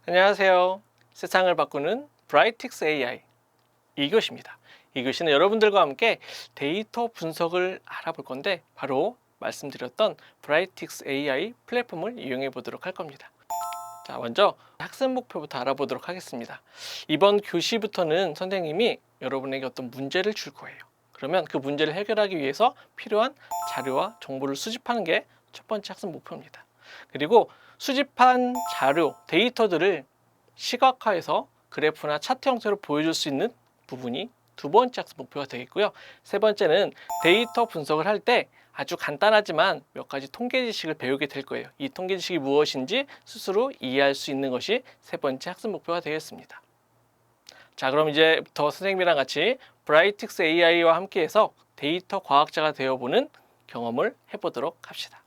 안녕하세요. 세상을 바꾸는 브라이틱스 AI 2교시입니다. 2교시는 여러분들과 함께 데이터 분석을 알아볼 건데 바로 말씀드렸던 브라이틱스 AI 플랫폼을 이용해 보도록 할 겁니다. 자, 먼저 학습 목표부터 알아보도록 하겠습니다. 이번 교시부터는 선생님이 여러분에게 어떤 문제를 줄 거예요. 그러면 그 문제를 해결하기 위해서 필요한 자료와 정보를 수집하는 게 첫 번째 학습 목표입니다. 그리고 수집한 자료, 데이터들을 시각화해서 그래프나 차트 형태로 보여줄 수 있는 부분이 두 번째 학습 목표가 되겠고요. 세 번째는 데이터 분석을 할 때 아주 간단하지만 몇 가지 통계 지식을 배우게 될 거예요. 이 통계 지식이 무엇인지 스스로 이해할 수 있는 것이 세 번째 학습 목표가 되겠습니다. 자, 그럼 이제부터 선생님이랑 같이 브라이틱스 AI와 함께해서 데이터 과학자가 되어보는 경험을 해보도록 합시다.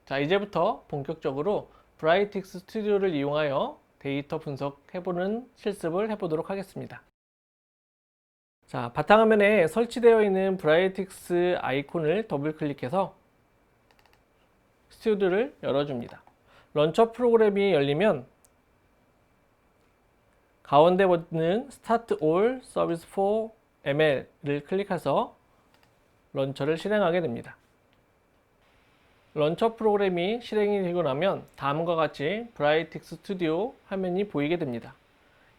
자, 이제부터 본격적으로 브라이틱스 스튜디오를 이용하여 데이터 분석해보는 실습을 해보도록 하겠습니다. 자, 바탕화면에 설치되어 있는 브라이틱스 아이콘을 더블 클릭해서 스튜디오를 열어줍니다. 런처 프로그램이 열리면 가운데 버튼은 Start All Service for ML을 클릭해서 런처를 실행하게 됩니다. 런처 프로그램이 실행이 되고 나면 다음과 같이 브라이틱스 스튜디오 화면이 보이게 됩니다.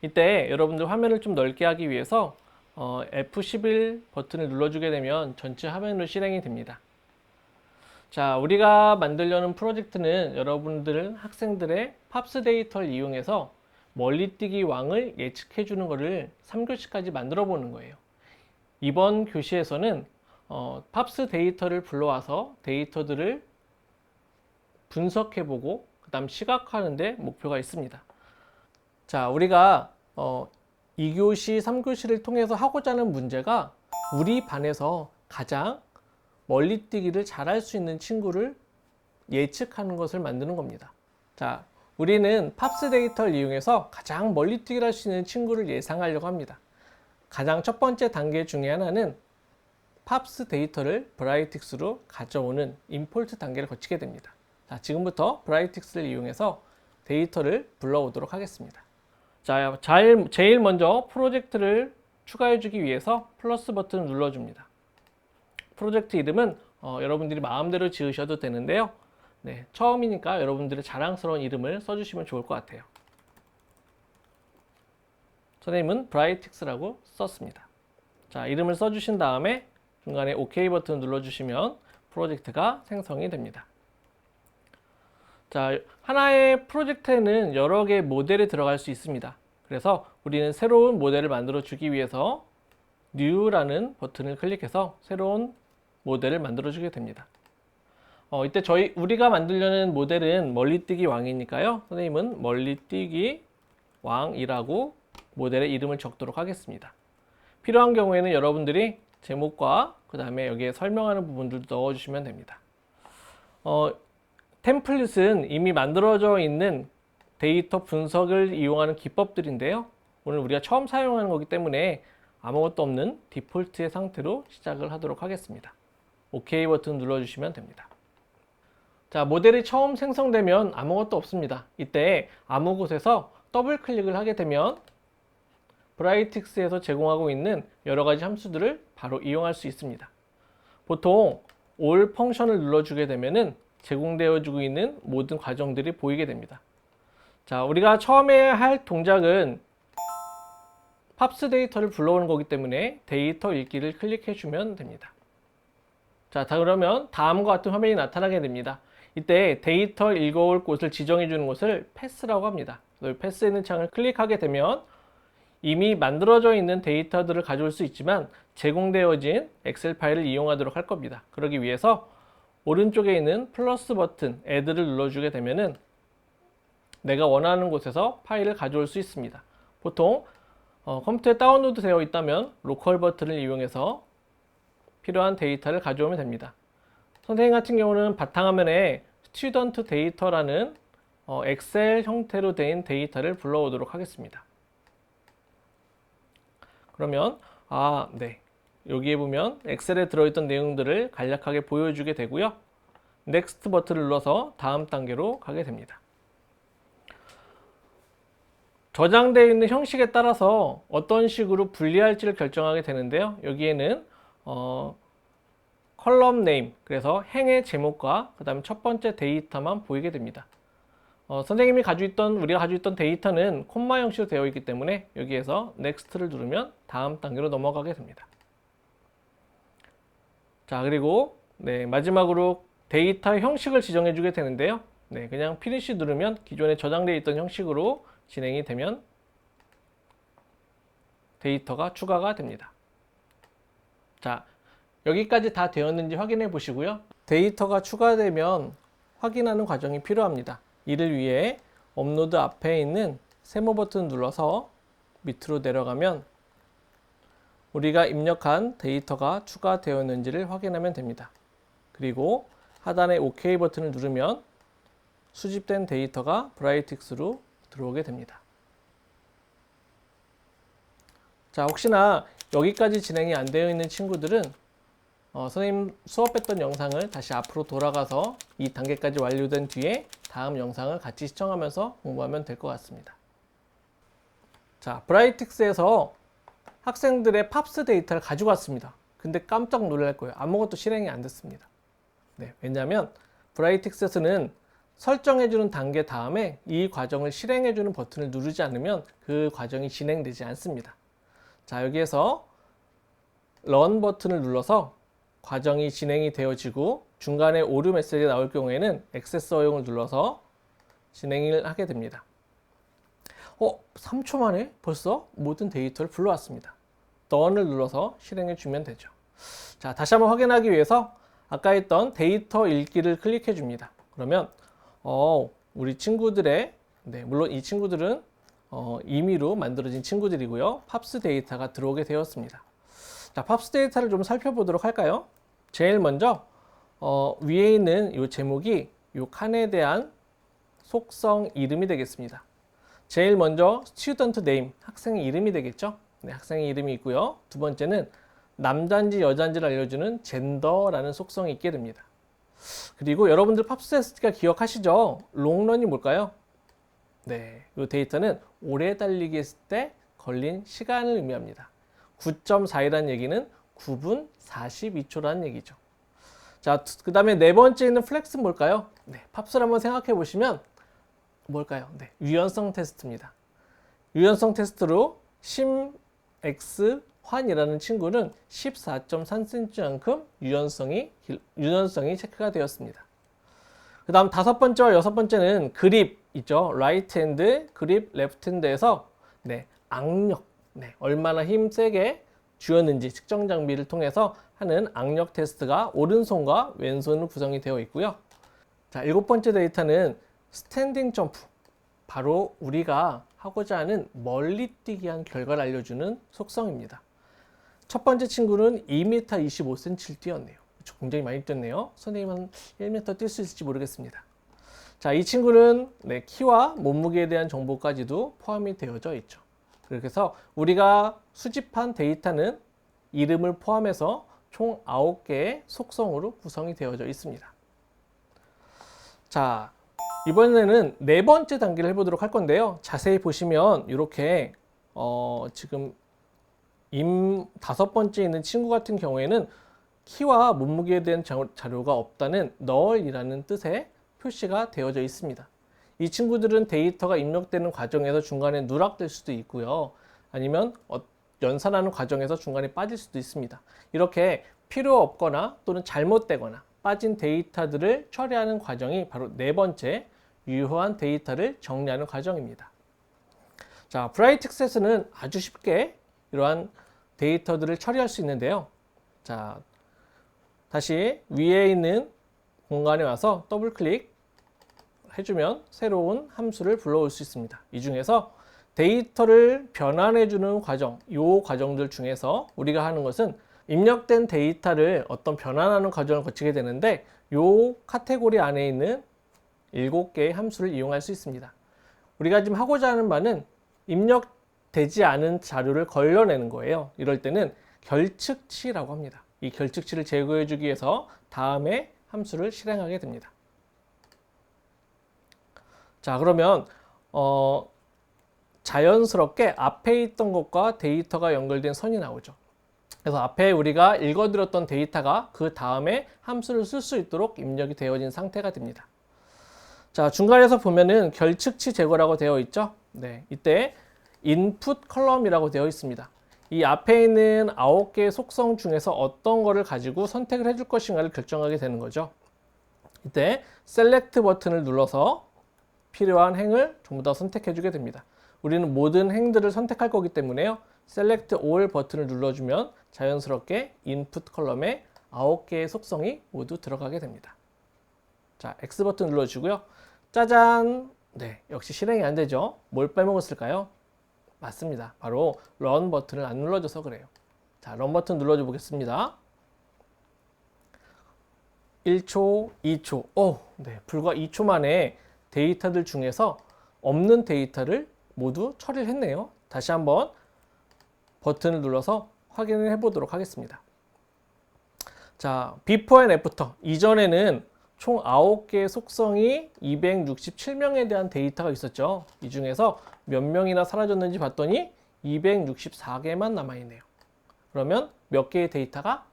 이때 여러분들 화면을 좀 넓게 하기 위해서 F11 버튼을 눌러주게 되면 전체 화면으로 실행이 됩니다. 자, 우리가 만들려는 프로젝트는 여러분들 학생들의 팝스 데이터를 이용해서 멀리뛰기 왕을 예측해 주는 것을 3교시까지 만들어 보는 거예요. 이번 교시에서는 팝스 데이터를 불러와서 데이터들을 분석해보고 그 다음 시각화하는 데 목표가 있습니다. 자, 우리가 2교시, 3교시를 통해서 하고자 하는 문제가 우리 반에서 가장 멀리뛰기를 잘할 수 있는 친구를 예측하는 것을 만드는 겁니다. 자, 우리는 팝스 데이터를 이용해서 가장 멀리뛰기를 할 수 있는 친구를 예상하려고 합니다. 가장 첫 번째 단계 중에 하나는 팝스 데이터를 브라이틱스로 가져오는 임포트 단계를 거치게 됩니다. 자, 지금부터 브라이틱스를 이용해서 데이터를 불러오도록 하겠습니다. 자, 제일 먼저 프로젝트를 추가해 주기 위해서 플러스 버튼을 눌러줍니다. 프로젝트 이름은 여러분들이 마음대로 지으셔도 되는데요. 네, 처음이니까 여러분들의 자랑스러운 이름을 써주시면 좋을 것 같아요. 선생님은 브라이틱스라고 썼습니다. 자, 이름을 써주신 다음에 중간에 OK 버튼을 눌러주시면 프로젝트가 생성이 됩니다. 자, 하나의 프로젝트에는 여러 개의 모델이 들어갈 수 있습니다. 그래서 우리는 새로운 모델을 만들어 주기 위해서 New라는 버튼을 클릭해서 새로운 모델을 만들어 주게 됩니다. 이때 우리가 만들려는 모델은 멀리뛰기 왕이니까요. 선생님은 멀리뛰기 왕이라고 모델의 이름을 적도록 하겠습니다. 필요한 경우에는 여러분들이 제목과 그 다음에 여기에 설명하는 부분들도 넣어주시면 됩니다. 템플릿은 이미 만들어져 있는 데이터 분석을 이용하는 기법들인데요. 오늘 우리가 처음 사용하는 거기 때문에 아무것도 없는 디폴트의 상태로 시작을 하도록 하겠습니다. OK 버튼 눌러주시면 됩니다. 자, 모델이 처음 생성되면 아무것도 없습니다. 이때 아무 곳에서 더블 클릭을 하게 되면 브라이틱스에서 제공하고 있는 여러 가지 함수들을 바로 이용할 수 있습니다. 보통 all 펑션을 눌러주게 되면은 제공되어지고 있는 모든 과정들이 보이게 됩니다. 자, 우리가 처음에 할 동작은 팝스 데이터를 불러오는 거기 때문에 데이터 읽기를 클릭해 주면 됩니다. 자, 그러면 다음과 같은 화면이 나타나게 됩니다. 이때 데이터 읽어올 곳을 지정해 주는 것을 패스라고 합니다. 패스에 있는 창을 클릭하게 되면 이미 만들어져 있는 데이터들을 가져올 수 있지만 제공되어진 엑셀 파일을 이용하도록 할 겁니다. 그러기 위해서 오른쪽에 있는 플러스 버튼 add를 눌러주게 되면은 내가 원하는 곳에서 파일을 가져올 수 있습니다. 보통 컴퓨터에 다운로드 되어 있다면 로컬 버튼을 이용해서 필요한 데이터를 가져오면 됩니다. 선생님 같은 경우는 바탕화면에 스튜던트 데이터라는 엑셀 형태로 된 데이터를 불러오도록 하겠습니다. 그러면 네, 여기에 보면 엑셀에 들어있던 내용들을 간략하게 보여주게 되고요. 넥스트 버튼을 눌러서 다음 단계로 가게 됩니다. 저장되어 있는 형식에 따라서 어떤 식으로 분리할지를 결정하게 되는데요. 여기에는 컬럼 네임, 그래서 행의 제목과 그 다음에 첫 번째 데이터만 보이게 됩니다. 선생님이 우리가 가지고 있던 데이터는 콤마 형식으로 되어 있기 때문에 여기에서 넥스트를 누르면 다음 단계로 넘어가게 됩니다. 자, 그리고 마지막으로 데이터 형식을 지정해 주게 되는데요. 그냥 피니시 누르면 기존에 저장되어 있던 형식으로 진행이 되면 데이터가 추가가 됩니다. 자, 여기까지 다 되었는지 확인해 보시고요. 데이터가 추가되면 확인하는 과정이 필요합니다. 이를 위해 업로드 앞에 있는 세모 버튼 눌러서 밑으로 내려가면 우리가 입력한 데이터가 추가되었는지를 확인하면 됩니다. 그리고 하단에 OK 버튼을 누르면 수집된 데이터가 브라이틱스로 들어오게 됩니다. 자, 혹시나 여기까지 진행이 안 되어 있는 친구들은 선생님 수업했던 영상을 다시 앞으로 돌아가서 이 단계까지 완료된 뒤에 다음 영상을 같이 시청하면서 공부하면 될 것 같습니다. 자, 브라이틱스에서 학생들의 팝스 데이터를 가지고 왔습니다. 근데 깜짝 놀랄 거예요. 아무것도 실행이 안 됐습니다. 왜냐하면 브라이틱스에서는 설정해주는 단계 다음에 이 과정을 실행해주는 버튼을 누르지 않으면 그 과정이 진행되지 않습니다. 자, 여기에서 런 버튼을 눌러서 과정이 진행이 되어지고 중간에 오류 메시지가 나올 경우에는 액세스 허용을 눌러서 진행을 하게 됩니다. 3초 만에 벌써 모든 데이터를 불러왔습니다. Done을 눌러서 실행해 주면 되죠. 자, 다시 한번 확인하기 위해서 아까 했던 데이터 읽기를 클릭해 줍니다. 그러면 우리 친구들의 물론 이 친구들은 임의로 만들어진 친구들이고요. 팝스 데이터가 들어오게 되었습니다. 자, 팝스 데이터를 좀 살펴보도록 할까요? 제일 먼저 위에 있는 이 제목이 이 칸에 대한 속성 이름이 되겠습니다. 제일 먼저 student name, 학생의 이름이 되겠죠? 학생의 이름이 있고요. 두 번째는 남자인지 여자인지를 알려주는 젠더라는 속성이 있게 됩니다. 그리고 여러분들 팝스 테스트가 기억하시죠? 롱런이 뭘까요? 이 데이터는 오래 달리기 했을 때 걸린 시간을 의미합니다. 9.4이라는 얘기는 9분 42초라는 얘기죠. 자, 그 다음에 네 번째 있는 플렉스는 뭘까요? 팝스를 한번 생각해 보시면 뭘까요? 유연성 테스트입니다. 유연성 테스트로 심X 환이라는 친구는 14.3cm만큼 유연성이 체크가 되었습니다. 그 다음 다섯 번째와 여섯 번째는 그립 있죠. 라이트 핸드, 그립 레프트 핸드에서 악력, 얼마나 힘 세게 쥐었는지 측정 장비를 통해서 하는 악력 테스트가 오른손과 왼손으로 구성이 되어 있고요. 자, 일곱 번째 데이터는 스탠딩 점프, 바로 우리가 하고자 하는 멀리 뛰기 한 결과를 알려주는 속성입니다. 첫 번째 친구는 2m 25cm를 뛰었네요. 굉장히 많이 뛰었네요. 선생님 한 1m 뛸 수 있을지 모르겠습니다. 자, 이 친구는 키와 몸무게에 대한 정보까지도 포함이 되어져 있죠. 그래서 우리가 수집한 데이터는 이름을 포함해서 총 9개의 속성으로 구성이 되어져 있습니다. 자, 이번에는 네 번째 단계를 해보도록 할 건데요. 자세히 보시면 이렇게 지금 다섯 번째 있는 친구 같은 경우에는 키와 몸무게에 대한 자료가 없다는 null이라는 뜻의 표시가 되어져 있습니다. 이 친구들은 데이터가 입력되는 과정에서 중간에 누락될 수도 있고요. 아니면 연산하는 과정에서 중간에 빠질 수도 있습니다. 이렇게 필요 없거나 또는 잘못되거나 빠진 데이터들을 처리하는 과정이 바로 네 번째 유효한 데이터를 정리하는 과정입니다. 자, 브라이틱스에서는 아주 쉽게 이러한 데이터들을 처리할 수 있는데요. 자, 다시 위에 있는 공간에 와서 더블 클릭 해주면 새로운 함수를 불러올 수 있습니다. 이 중에서 데이터를 변환해주는 과정, 이 과정들 중에서 우리가 하는 것은 입력된 데이터를 어떤 변환하는 과정을 거치게 되는데 이 카테고리 안에 있는 7개의 함수를 이용할 수 있습니다. 우리가 지금 하고자 하는 바는 입력되지 않은 자료를 걸러내는 거예요. 이럴 때는 결측치라고 합니다. 이 결측치를 제거해 주기 위해서 다음에 함수를 실행하게 됩니다. 자, 그러면 자연스럽게 앞에 있던 것과 데이터가 연결된 선이 나오죠. 그래서 앞에 우리가 읽어드렸던 데이터가 그 다음에 함수를 쓸 수 있도록 입력이 되어진 상태가 됩니다. 자, 중간에서 보면은 결측치 제거라고 되어 있죠. 네, 이때 input 컬럼이라고 되어 있습니다. 이 앞에 있는 9개의 속성 중에서 어떤 거를 가지고 선택을 해줄 것인가를 결정하게 되는 거죠. 이때 select 버튼을 눌러서 필요한 행을 전부 다 선택해 주게 됩니다. 우리는 모든 행들을 선택할 거기 때문에요. select all 버튼을 눌러주면 자연스럽게 input 컬럼에 9개의 속성이 모두 들어가게 됩니다. 자, X 버튼 눌러주고요. 짜잔! 네, 역시 실행이 안 되죠. 뭘 빼먹었을까요? 맞습니다. 바로 run 버튼을 안 눌러줘서 그래요. 자, run 버튼 눌러줘 보겠습니다. 1초, 2초. 네, 불과 2초 만에 데이터들 중에서 없는 데이터를 모두 처리를 했네요. 다시 한번 버튼을 눌러서 확인을 해보도록 하겠습니다. 자, before and after. 이전에는 총 9개의 속성이 267명에 대한 데이터가 있었죠. 이 중에서 몇 명이나 사라졌는지 봤더니 264개만 남아있네요. 그러면 몇 개의 데이터가?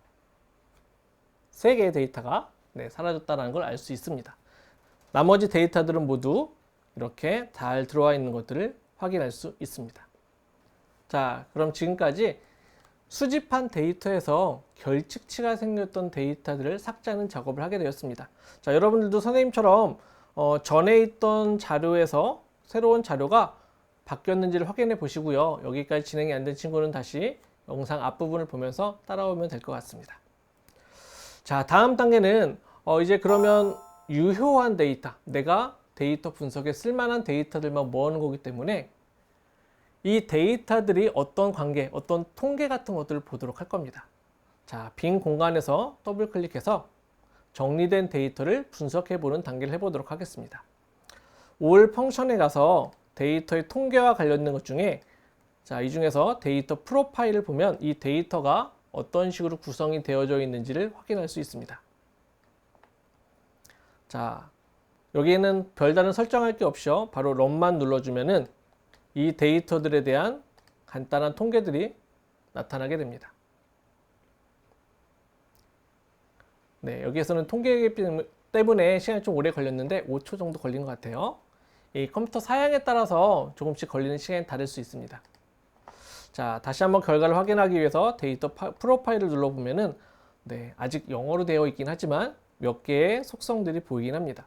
3개의 데이터가 사라졌다는 걸 알 수 있습니다. 나머지 데이터들은 모두 이렇게 잘 들어와 있는 것들을 확인할 수 있습니다. 자, 그럼 지금까지 수집한 데이터에서 결측치가 생겼던 데이터들을 삭제하는 작업을 하게 되었습니다. 자, 여러분들도 선생님처럼 전에 있던 자료에서 새로운 자료가 바뀌었는지를 확인해 보시고요. 여기까지 진행이 안 된 친구는 다시 영상 앞부분을 보면서 따라오면 될 것 같습니다. 자, 다음 단계는 이제 그러면 유효한 데이터, 내가 데이터 분석에 쓸만한 데이터들만 모으는 거기 때문에 이 데이터들이 어떤 관계, 어떤 통계 같은 것들을 보도록 할 겁니다. 자, 빈 공간에서 더블 클릭해서 정리된 데이터를 분석해 보는 단계를 해보도록 하겠습니다. all 펑션에 가서 데이터의 통계와 관련된 것 중에 자, 이 중에서 데이터 프로파일을 보면 이 데이터가 어떤 식으로 구성이 되어져 있는지를 확인할 수 있습니다. 자, 여기에는 별다른 설정할 게 없이요. 바로 런만 눌러주면은 이 데이터들에 대한 간단한 통계들이 나타나게 됩니다. 네, 여기에서는 통계 때문에 시간이 좀 오래 걸렸는데 5초 정도 걸린 것 같아요. 이 컴퓨터 사양에 따라서 조금씩 걸리는 시간이 다를 수 있습니다. 자, 다시 한번 결과를 확인하기 위해서 데이터 프로파일을 눌러보면은 아직 영어로 되어 있긴 하지만 몇 개의 속성들이 보이긴 합니다.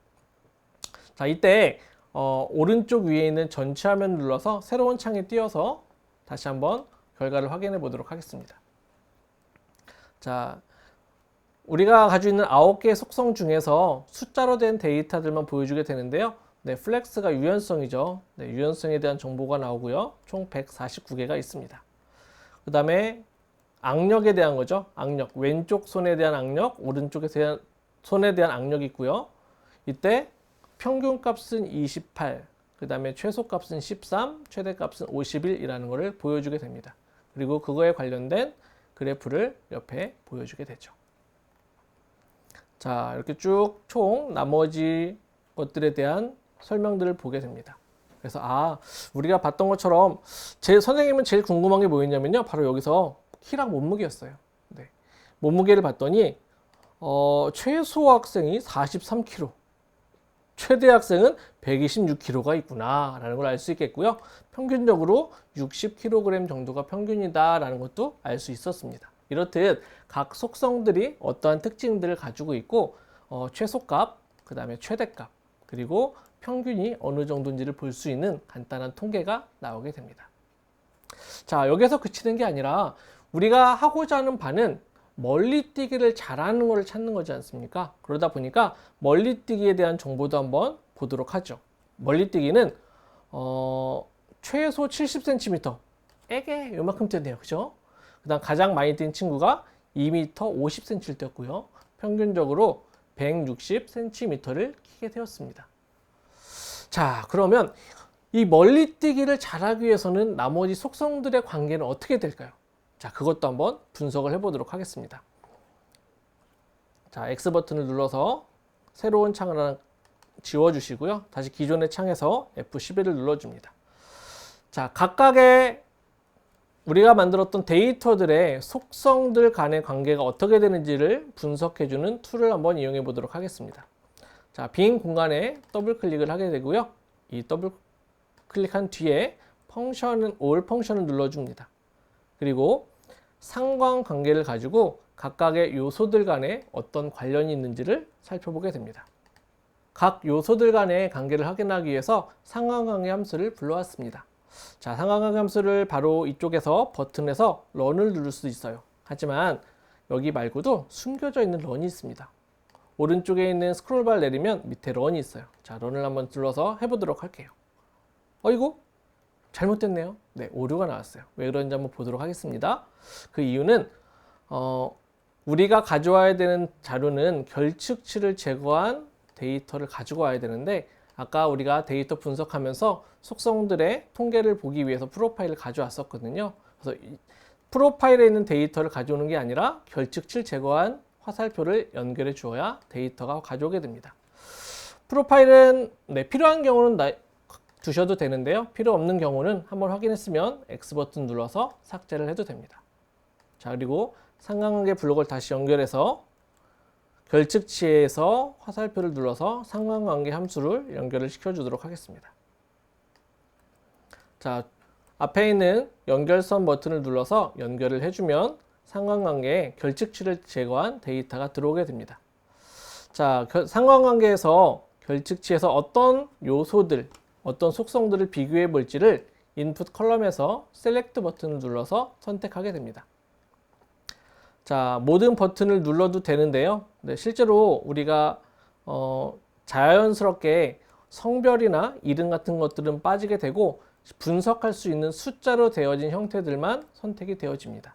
자, 이때 오른쪽 위에 있는 전체 화면을 눌러서 새로운 창에 띄워서 다시 한번 결과를 확인해 보도록 하겠습니다. 자, 우리가 가지고 있는 9개의 속성 중에서 숫자로 된 데이터들만 보여주게 되는데요. 플렉스가 유연성이죠. 유연성에 대한 정보가 나오고요. 총 149개가 있습니다. 그 다음에 악력에 대한 거죠. 악력, 왼쪽 손에 대한 악력, 오른쪽 손에 대한 악력이 있고요. 이때 평균값은 28, 그 다음에 최소값은 13, 최대값은 51이라는 것을 보여주게 됩니다. 그리고 그거에 관련된 그래프를 옆에 보여주게 되죠. 자, 이렇게 쭉 총 나머지 것들에 대한 설명들을 보게 됩니다. 그래서 우리가 봤던 것처럼 제 선생님은 제일 궁금한 게 뭐였냐면요. 바로 여기서 키랑 몸무게였어요. 몸무게를 봤더니 최소 학생이 43kg, 최대 학생은 126kg가 있구나 라는 걸 알 수 있겠고요. 평균적으로 60kg 정도가 평균이다 라는 것도 알 수 있었습니다. 이렇듯 각 속성들이 어떠한 특징들을 가지고 있고 최소값, 그 다음에 최대값, 그리고 평균이 어느 정도인지를 볼 수 있는 간단한 통계가 나오게 됩니다. 자, 여기서 그치는 게 아니라 우리가 하고자 하는 바는 멀리뛰기를 잘하는 것을 찾는 거지 않습니까? 그러다 보니까 멀리뛰기에 대한 정보도 한번 보도록 하죠. 멀리뛰기는 최소 70cm, 에게 요만큼 뛰네요. 그죠? 그 다음 가장 많이 뛴 친구가 2m 50cm를 뛰었고요. 평균적으로 160cm를 키게 되었습니다. 자, 그러면 이 멀리뛰기를 잘하기 위해서는 나머지 속성들의 관계는 어떻게 될까요? 자, 그것도 한번 분석을 해보도록 하겠습니다. 자, X 버튼을 눌러서 새로운 창을 하나 지워주시고요. 다시 기존의 창에서 F11을 눌러줍니다. 자, 각각의 우리가 만들었던 데이터들의 속성들 간의 관계가 어떻게 되는지를 분석해주는 툴을 한번 이용해 보도록 하겠습니다. 자, 빈 공간에 더블 클릭을 하게 되고요. 이 더블 클릭한 뒤에 all 펑션을 눌러줍니다. 그리고 상관관계를 가지고 각각의 요소들 간에 어떤 관련이 있는지를 살펴보게 됩니다. 각 요소들 간의 관계를 확인하기 위해서 상관관계 함수를 불러왔습니다. 자, 상관관계 함수를 바로 이쪽에서 버튼에서 런을 누를 수 있어요. 하지만 여기 말고도 숨겨져 있는 런이 있습니다. 오른쪽에 있는 스크롤바를 내리면 밑에 런이 있어요. 자, 런을 한번 눌러서 해보도록 할게요. 이거 잘못됐네요. 네, 오류가 나왔어요. 왜 그런지 한번 보도록 하겠습니다. 그 이유는 우리가 가져와야 되는 자료는 결측치를 제거한 데이터를 가지고 와야 되는데, 아까 우리가 데이터 분석하면서 속성들의 통계를 보기 위해서 프로파일을 가져왔었거든요. 그래서 프로파일에 있는 데이터를 가져오는 게 아니라 결측치를 제거한 화살표를 연결해 주어야 데이터가 가져오게 됩니다. 프로파일은 필요한 경우는 두셔도 되는데요. 필요 없는 경우는 한번 확인했으면 X 버튼 눌러서 삭제를 해도 됩니다. 자, 그리고 상관관계 블록을 다시 연결해서 결측치에서 화살표를 눌러서 상관관계 함수를 연결을 시켜주도록 하겠습니다. 자, 앞에 있는 연결선 버튼을 눌러서 연결을 해주면 상관관계에 결측치를 제거한 데이터가 들어오게 됩니다. 자, 상관관계에서 결측치에서 어떤 요소들, 어떤 속성들을 비교해 볼지를 인풋 컬럼에서 셀렉트 버튼을 눌러서 선택하게 됩니다. 자, 모든 버튼을 눌러도 되는데요. 네, 실제로 우리가 자연스럽게 성별이나 이름 같은 것들은 빠지게 되고 분석할 수 있는 숫자로 되어진 형태들만 선택이 되어집니다.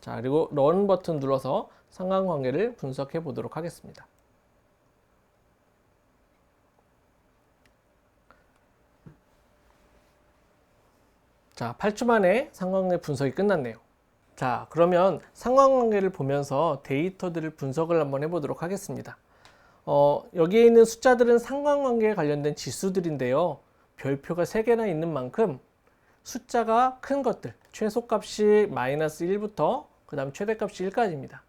자, 그리고 런 버튼 눌러서 상관관계를 분석해 보도록 하겠습니다. 자, 8초 만에 상관관계 분석이 끝났네요. 자, 그러면 상관관계를 보면서 데이터들을 분석을 한번 해보도록 하겠습니다. 여기에 있는 숫자들은 상관관계에 관련된 지수들인데요. 별표가 3개나 있는 만큼 숫자가 큰 것들, 최소값이 -1부터 그 다음 최대값이 1까지입니다.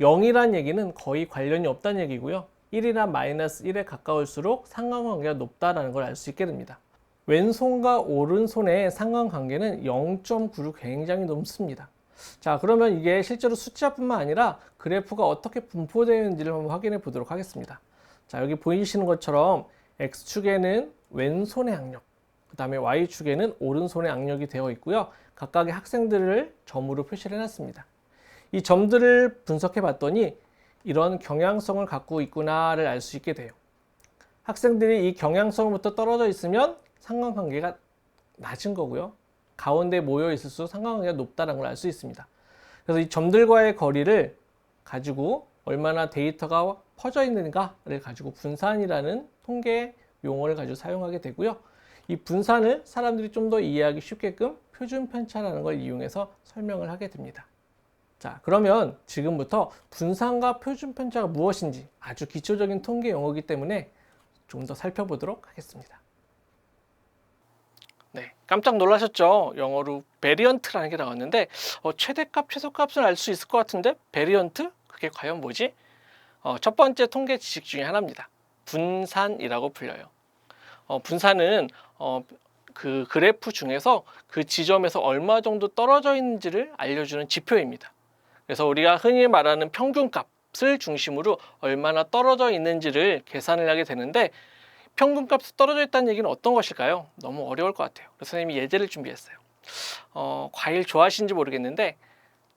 0이란 얘기는 거의 관련이 없다는 얘기고요. 1이나 -1에 가까울수록 상관관계가 높다는 걸 알 수 있게 됩니다. 왼손과 오른손의 상관관계는 0.9로 굉장히 높습니다. 자, 그러면 이게 실제로 숫자뿐만 아니라 그래프가 어떻게 분포되어 있는지를 한번 확인해 보도록 하겠습니다. 자, 여기 보이시는 것처럼 X축에는 왼손의 악력, 그 다음에 Y축에는 오른손의 악력이 되어 있고요. 각각의 학생들을 점으로 표시를 해놨습니다. 이 점들을 분석해 봤더니 이런 경향성을 갖고 있구나를 알 수 있게 돼요. 학생들이 이 경향성부터 떨어져 있으면 상관관계가 낮은 거고요. 가운데 모여 있을수록 상관관계가 높다는 걸 알 수 있습니다. 그래서 이 점들과의 거리를 가지고 얼마나 데이터가 퍼져 있는가를 가지고 분산이라는 통계 용어를 가지고 사용하게 되고요. 이 분산을 사람들이 좀 더 이해하기 쉽게끔 표준 편차라는 걸 이용해서 설명을 하게 됩니다. 자, 그러면 지금부터 분산과 표준 편차가 무엇인지 아주 기초적인 통계 용어이기 때문에 좀 더 살펴보도록 하겠습니다. 네, 깜짝 놀라셨죠? 영어로 베리언트라는 게 나왔는데 최대값, 최소값을 알 수 있을 것 같은데 베리언트? 그게 과연 뭐지? 첫 번째 통계 지식 중에 하나입니다. 분산이라고 불려요. 분산은 그 그래프 중에서 그 지점에서 얼마 정도 떨어져 있는지를 알려주는 지표입니다. 그래서 우리가 흔히 말하는 평균값을 중심으로 얼마나 떨어져 있는지를 계산을 하게 되는데, 평균값이 떨어져 있다는 얘기는 어떤 것일까요? 너무 어려울 것 같아요. 그래서 선생님이 예제를 준비했어요. 과일 좋아하시는지 모르겠는데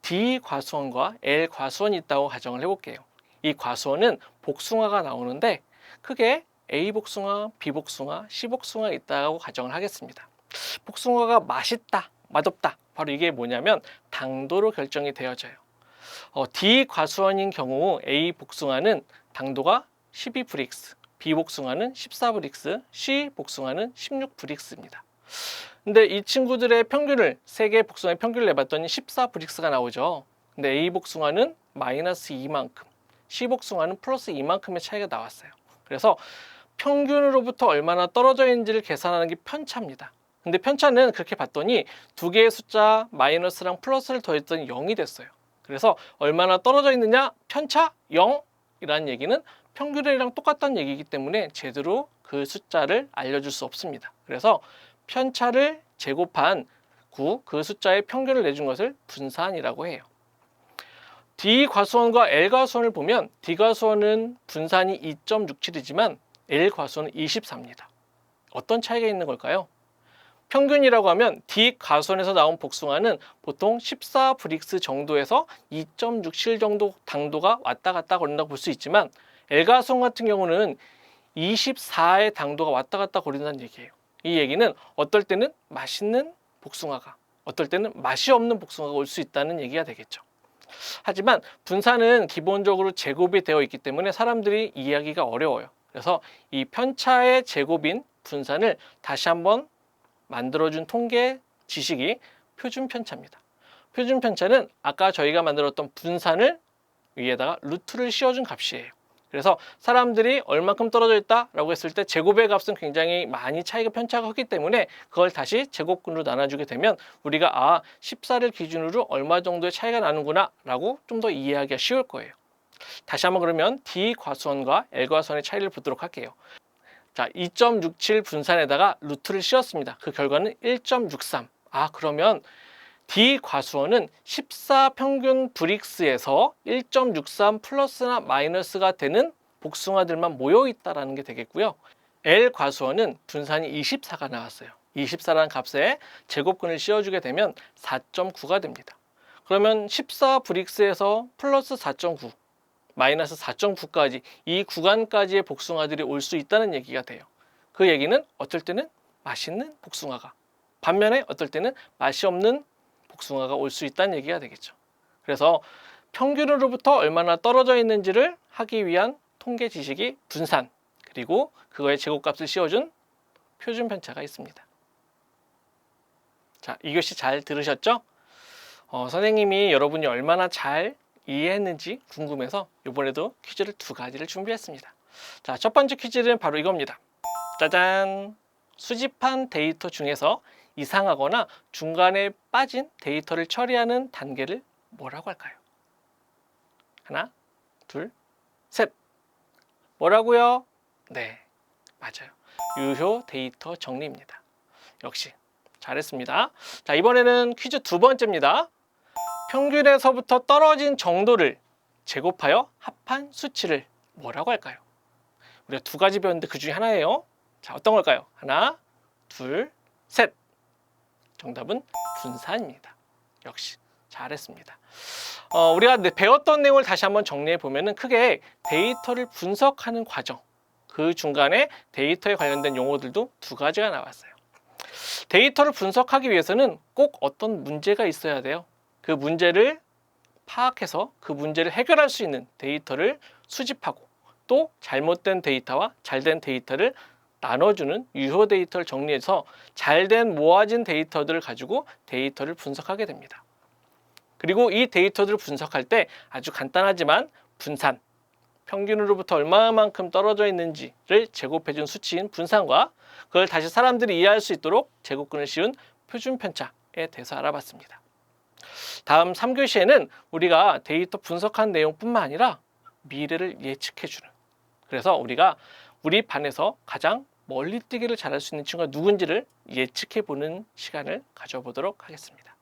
D 과수원과 L 과수원이 있다고 가정을 해볼게요. 이 과수원은 복숭아가 나오는데 크게 A 복숭아, B 복숭아, C 복숭아 있다고 가정을 하겠습니다. 복숭아가 맛있다, 맛없다, 바로 이게 뭐냐면 당도로 결정이 되어져요. D 과수원인 경우 A 복숭아는 당도가 12브릭스, B 복숭아는 14브릭스, C 복숭아는 16브릭스입니다. 근데 이 친구들의 평균을, 세 개의 복숭아의 평균을 내봤더니 14브릭스가 나오죠. 근데 A 복숭아는 -2만큼, C 복숭아는 +2만큼의 차이가 나왔어요. 그래서 평균으로부터 얼마나 떨어져 있는지를 계산하는 게 편차입니다. 근데 편차는 그렇게 봤더니 두 개의 숫자 마이너스랑 플러스를 더했더니 0이 됐어요. 그래서 얼마나 떨어져 있느냐? 편차 0이라는 얘기는 평균이랑 똑같다는 얘기이기 때문에 제대로 그 숫자를 알려줄 수 없습니다. 그래서 편차를 제곱한 그 숫자의 평균을 내준 것을 분산이라고 해요. D 과수원과 L 과수원을 보면 D 과수원은 분산이 2.67이지만 L 과수원은 24입니다. 어떤 차이가 있는 걸까요? 평균이라고 하면 D 가수원에서 나온 복숭아는 보통 14브릭스 정도에서 2.67 정도 당도가 왔다 갔다 거린다고 볼 수 있지만 L 가수원 같은 경우는 24의 당도가 왔다 갔다 거린다는 얘기예요. 이 얘기는 어떨 때는 맛있는 복숭아가, 어떨 때는 맛이 없는 복숭아가 올 수 있다는 얘기가 되겠죠. 하지만 분산은 기본적으로 제곱이 되어 있기 때문에 사람들이 이해하기가 어려워요. 그래서 이 편차의 제곱인 분산을 다시 한번 만들어준 통계 지식이 표준편차입니다. 표준편차는 아까 저희가 만들었던 분산을 위에다가 루트를 씌워준 값이에요. 그래서 사람들이 얼마큼 떨어져 있다라고 했을 때 제곱의 값은 굉장히 많이 차이가 편차가 크기 때문에 그걸 다시 제곱근으로 나눠주게 되면 우리가 14를 기준으로 얼마 정도의 차이가 나는구나 라고 좀 더 이해하기가 쉬울 거예요. 다시 한번 그러면 D 과수원과 L 과수원의 차이를 보도록 할게요. 자, 2.67 분산에다가 루트를 씌웠습니다. 그 결과는 1.63. 그러면 D 과수원은 14 평균 브릭스에서 1.63 플러스나 마이너스가 되는 복숭아들만 모여 있다라는 게 되겠고요. L 과수원은 분산이 24가 나왔어요. 24라는 값에 제곱근을 씌워주게 되면 4.9가 됩니다. 그러면 14 브릭스에서 플러스 4.9, 마이너스 4.9까지 이 구간까지의 복숭아들이 올 수 있다는 얘기가 돼요. 그 얘기는 어떨 때는 맛있는 복숭아가, 반면에 어떨 때는 맛이 없는 복숭아가 올 수 있다는 얘기가 되겠죠. 그래서 평균으로부터 얼마나 떨어져 있는지를 하기 위한 통계 지식이 분산, 그리고 그거의 제곱값을 씌워준 표준편차가 있습니다. 자, 2교시 잘 들으셨죠? 선생님이 여러분이 얼마나 잘 이해했는지 궁금해서 이번에도 퀴즈를 2가지를 준비했습니다. 자, 첫 번째 퀴즈는 바로 이겁니다. 짜잔! 수집한 데이터 중에서 이상하거나 중간에 빠진 데이터를 처리하는 단계를 뭐라고 할까요? 하나, 둘, 셋. 뭐라고요? 네, 맞아요. 유효 데이터 정리입니다. 역시 잘했습니다. 자, 이번에는 퀴즈 2번째입니다. 평균에서부터 떨어진 정도를 제곱하여 합한 수치를 뭐라고 할까요? 우리가 2가지 배웠는데 그 중에 하나예요. 자, 어떤 걸까요? 하나, 둘, 셋. 정답은 분산입니다. 역시 잘했습니다. 우리가 배웠던 내용을 다시 한번 정리해 보면은 크게 데이터를 분석하는 과정, 그 중간에 데이터에 관련된 용어들도 2가지가 나왔어요. 데이터를 분석하기 위해서는 꼭 어떤 문제가 있어야 돼요. 그 문제를 파악해서 그 문제를 해결할 수 있는 데이터를 수집하고 또 잘못된 데이터와 잘된 데이터를 나눠주는 유효 데이터를 정리해서 잘된 모아진 데이터들을 가지고 데이터를 분석하게 됩니다. 그리고 이 데이터들을 분석할 때 아주 간단하지만 분산, 평균으로부터 얼마만큼 떨어져 있는지를 제곱해준 수치인 분산과 그걸 다시 사람들이 이해할 수 있도록 제곱근을 씌운 표준편차에 대해서 알아봤습니다. 다음 3교시에는 우리가 데이터 분석한 내용뿐만 아니라 미래를 예측해주는, 그래서 우리가 우리 반에서 가장 멀리 뛰기를 잘할 수 있는 친구가 누군지를 예측해보는 시간을 가져보도록 하겠습니다.